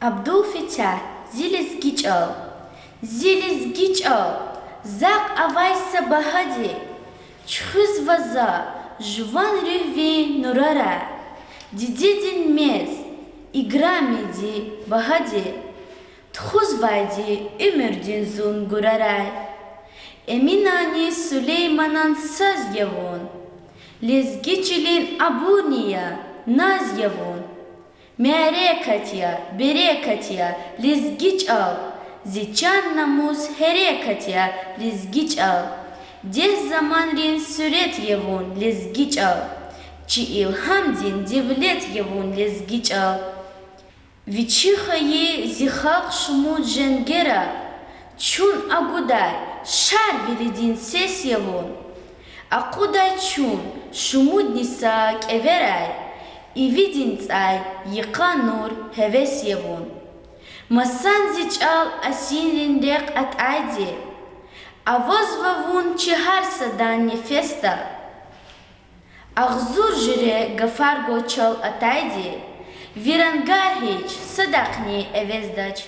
Abdülfetah ziliz giçal, ziliz giçal, zak avaysa bahadi, çhüz vaza, jvan rühvi nurara, dididin mez, igramidi bahadi, tхуз vaydi ümürdün zun guraray, eminani Süleyman'an söz yavun, lezgiçilin abuniya naz yavun, berekatya, lizgiç al, ziçan namuz herekatya, lizgiç al, deh zaman rin süret yevun, lizgiç al, çi ilham din devlet yevun, lizgiç al, viçihayi zihak şumut jengera, çun aguday, şar velidin ses yevun, akuday çun, şumut nisa keveray, İvidin tsay yıkanur heves yevun. Masan ziçal asinrin rek ataydi. Avoz vavun çıharsadan nefesta. Ağzur jire gafar goçal ataydi. Virangar hiç sadakni evezdaç.